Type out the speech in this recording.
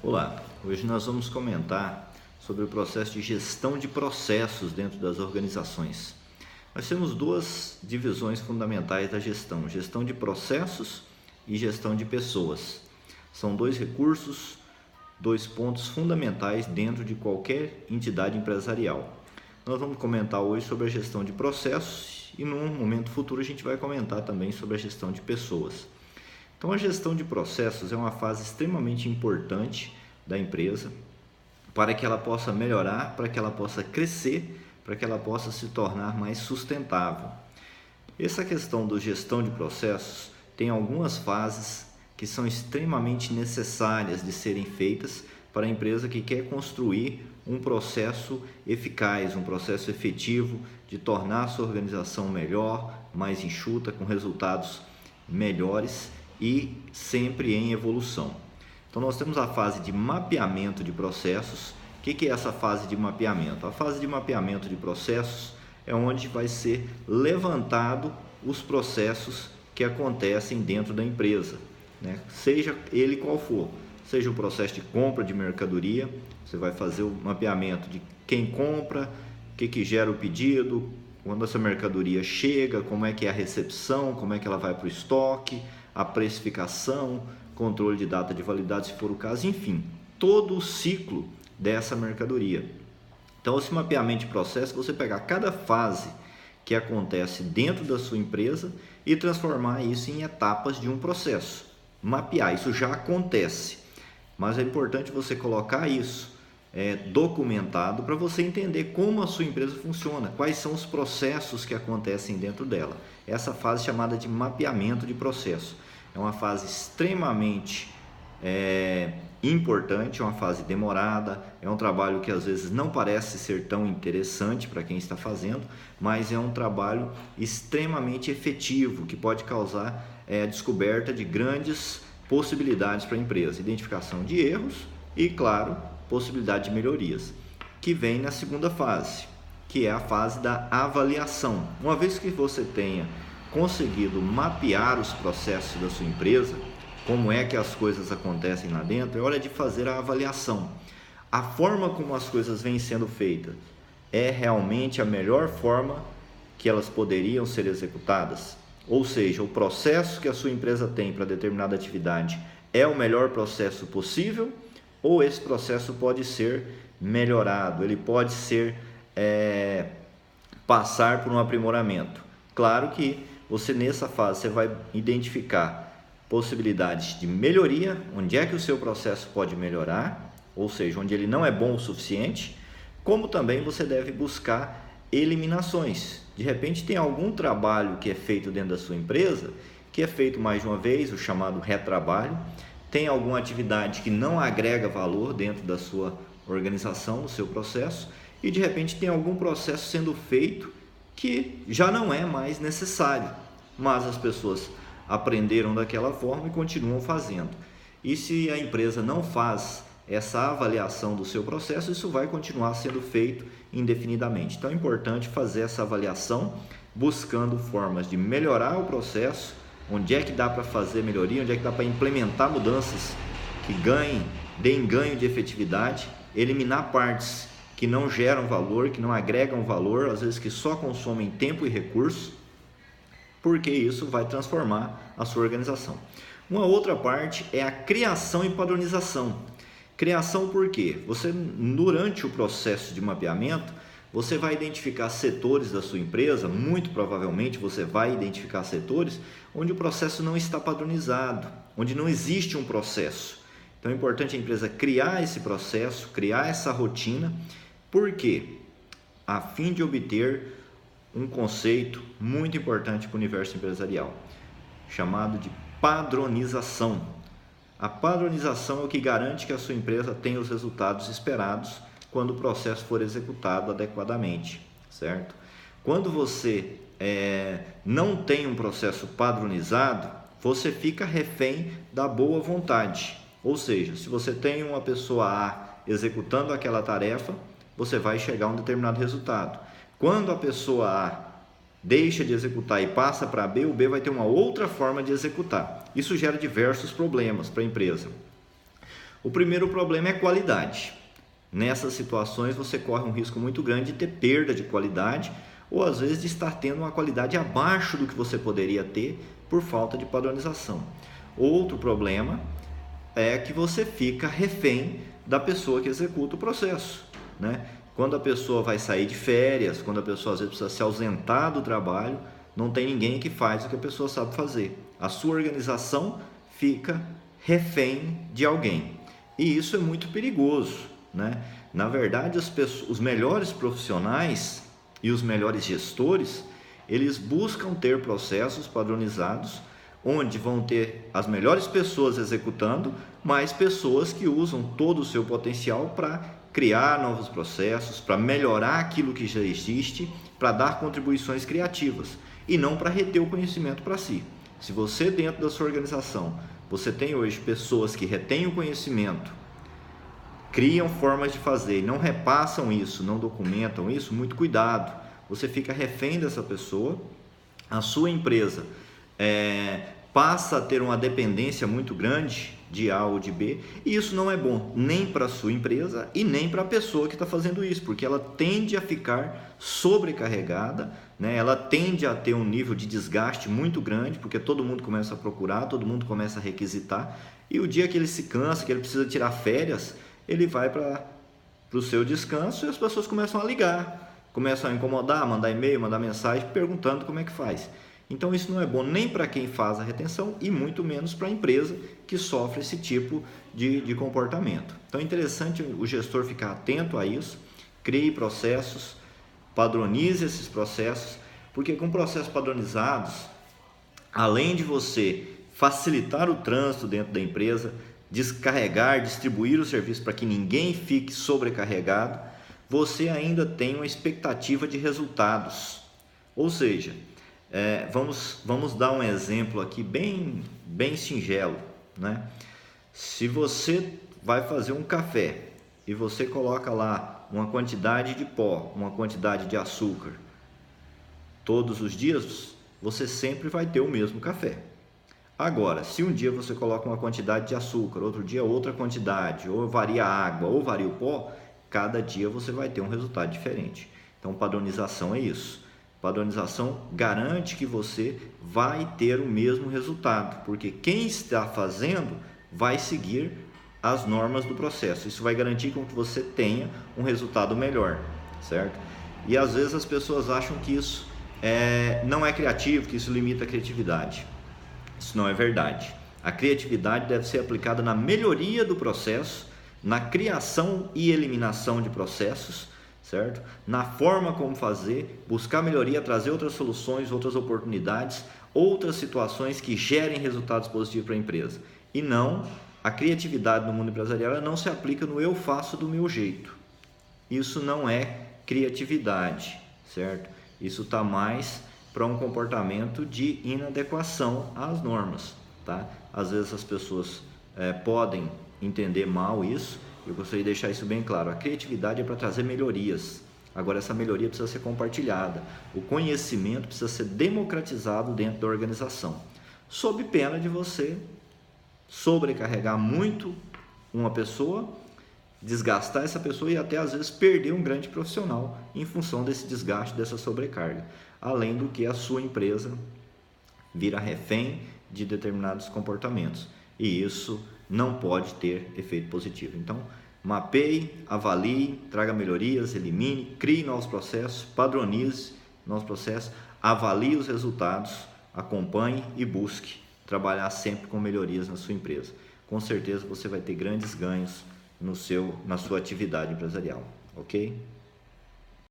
Olá, hoje nós vamos comentar sobre o processo de gestão de processos dentro das organizações. Nós temos duas divisões fundamentais da gestão: gestão de processos e gestão de pessoas. São dois recursos, dois pontos fundamentais dentro de qualquer entidade empresarial. Nós vamos comentar hoje sobre a gestão de processos e num momento futuro a gente vai comentar também sobre a gestão de pessoas. Então, a gestão de processos é uma fase extremamente importante da empresa para que ela possa melhorar, para que ela possa crescer, para que ela possa se tornar mais sustentável. Essa questão da gestão de processos tem algumas fases que são extremamente necessárias de serem feitas para a empresa que quer construir um processo eficaz, um processo efetivo de tornar a sua organização melhor, mais enxuta, com resultados melhores e sempre em evolução. Então nós temos a fase de mapeamento de processos. O que é essa fase de mapeamento? A fase de mapeamento de processos é onde vai ser levantado os processos que acontecem dentro da empresa, né? Seja ele qual for, seja o processo de compra de mercadoria, você vai fazer o mapeamento de quem compra, o que gera o pedido, quando essa mercadoria chega, como é que é a recepção, como é que ela vai para o estoque, a precificação, controle de data de validade se for o caso, enfim, todo o ciclo dessa mercadoria. Então, esse mapeamento de processo, você pegar cada fase que acontece dentro da sua empresa e transformar isso em etapas de um processo. Mapear, isso já acontece, mas é importante você colocar isso documentado para você entender como a sua empresa funciona, quais são os processos que acontecem dentro dela. Essa fase chamada de mapeamento de processo é uma fase extremamente importante, é uma fase demorada, é um trabalho que às vezes não parece ser tão interessante para quem está fazendo, mas é um trabalho extremamente efetivo que pode causar a descoberta de grandes possibilidades para a empresa, identificação de erros e, claro, possibilidade de melhorias, que vem na segunda fase, que é a fase da avaliação. Uma vez que você tenha conseguido mapear os processos da sua empresa, como é que as coisas acontecem lá dentro, é hora de fazer a avaliação. A forma como as coisas vêm sendo feitas é realmente a melhor forma que elas poderiam ser executadas? Ou seja, o processo que a sua empresa tem para determinada atividade é o melhor processo possível? Ou esse processo pode ser melhorado, ele pode ser passar por um aprimoramento? Claro que você nessa fase você vai identificar possibilidades de melhoria, onde é que o seu processo pode melhorar, ou seja, onde ele não é bom o suficiente, como também você deve buscar eliminações. De repente tem algum trabalho que é feito dentro da sua empresa, que é feito mais de uma vez, o chamado retrabalho, tem alguma atividade que não agrega valor dentro da sua organização, do seu processo, e de repente tem algum processo sendo feito que já não é mais necessário, mas as pessoas aprenderam daquela forma e continuam fazendo. E se a empresa não faz essa avaliação do seu processo, isso vai continuar sendo feito indefinidamente. Então é importante fazer essa avaliação, buscando formas de melhorar o processo, onde é que dá para fazer melhoria, onde é que dá para implementar mudanças que deem ganho de efetividade, eliminar partes que não geram valor, que não agregam valor, às vezes que só consomem tempo e recursos, porque isso vai transformar a sua organização. Uma outra parte é a criação e padronização. Criação por quê? Você, durante o processo de mapeamento, você vai identificar setores da sua empresa, muito provavelmente você vai identificar setores onde o processo não está padronizado, onde não existe um processo. Então é importante a empresa criar esse processo, criar essa rotina, por quê? A fim de obter um conceito muito importante para o universo empresarial, chamado de padronização. A padronização é o que garante que a sua empresa tenha os resultados esperados quando o processo for executado adequadamente, certo? Quando você não tem um processo padronizado, você fica refém da boa vontade. Ou seja, se você tem uma pessoa A executando aquela tarefa, você vai chegar a um determinado resultado. Quando a pessoa A deixa de executar e passa para B, o B vai ter uma outra forma de executar. Isso gera diversos problemas para a empresa. O primeiro problema é qualidade. Nessas situações você corre um risco muito grande de ter perda de qualidade ou às vezes de estar tendo uma qualidade abaixo do que você poderia ter por falta de padronização. Outro problema é que você fica refém da pessoa que executa o processo, né? Quando a pessoa vai sair de férias, quando a pessoa às vezes precisa se ausentar do trabalho, não tem ninguém que faz o que a pessoa sabe fazer. A sua organização fica refém de alguém. E isso é muito perigoso, né? Na verdade, os melhores profissionais e os melhores gestores, eles buscam ter processos padronizados, onde vão ter as melhores pessoas executando, mas pessoas que usam todo o seu potencial para criar novos processos, para melhorar aquilo que já existe, para dar contribuições criativas e não para reter o conhecimento para si. Se você dentro da sua organização, você tem hoje pessoas que retêm o conhecimento, criam formas de fazer e não repassam isso, não documentam isso, muito cuidado. Você fica refém dessa pessoa, a sua empresa passa a ter uma dependência muito grande de A ou de B, e isso não é bom nem para a sua empresa e nem para a pessoa que está fazendo isso, porque ela tende a ficar sobrecarregada, né? Ela tende a ter um nível de desgaste muito grande, porque todo mundo começa a procurar, todo mundo começa a requisitar, e o dia que ele se cansa, que ele precisa tirar férias, ele vai para o seu descanso e as pessoas começam a ligar, começam a incomodar, mandar e-mail, mandar mensagem perguntando como é que faz. Então isso não é bom nem para quem faz a retenção e muito menos para a empresa que sofre esse tipo de comportamento. Então é interessante o gestor ficar atento a isso, crie processos, padronize esses processos, porque com processos padronizados, além de você facilitar o trânsito dentro da empresa, descarregar, distribuir o serviço para que ninguém fique sobrecarregado, você ainda tem uma expectativa de resultados. Ou seja, vamos dar um exemplo aqui bem singelo, né? Se você vai fazer um café e você coloca lá uma quantidade de pó, uma quantidade de açúcar, todos os dias você sempre vai ter o mesmo café. Agora, se um dia você coloca uma quantidade de açúcar, outro dia outra quantidade, ou varia a água, ou varia o pó, cada dia você vai ter um resultado diferente. Então, padronização é isso. Padronização garante que você vai ter o mesmo resultado, porque quem está fazendo vai seguir as normas do processo. Isso vai garantir que você tenha um resultado melhor, certo? E às vezes as pessoas acham que isso não é criativo, que isso limita a criatividade. Isso não é verdade. A criatividade deve ser aplicada na melhoria do processo, na criação e eliminação de processos, certo? Na forma como fazer, buscar melhoria, trazer outras soluções, outras oportunidades, outras situações que gerem resultados positivos para a empresa. E não, a criatividade no mundo empresarial ela não se aplica no eu faço do meu jeito. Isso não é criatividade, certo? Isso está mais para um comportamento de inadequação às normas, tá? Às vezes as pessoas podem entender mal isso. Eu gostaria de deixar isso bem claro. A criatividade é para trazer melhorias. Agora essa melhoria precisa ser compartilhada. O conhecimento precisa ser democratizado dentro da organização, sob pena de você sobrecarregar muito uma pessoa, desgastar essa pessoa e até às vezes perder um grande profissional em função desse desgaste, dessa sobrecarga. Além do que a sua empresa vira refém de determinados comportamentos. E isso não pode ter efeito positivo. Então, mapeie, avalie, traga melhorias, elimine, crie novos processos, padronize novos processos, avalie os resultados, acompanhe e busque trabalhar sempre com melhorias na sua empresa. Com certeza você vai ter grandes ganhos na sua atividade empresarial, ok?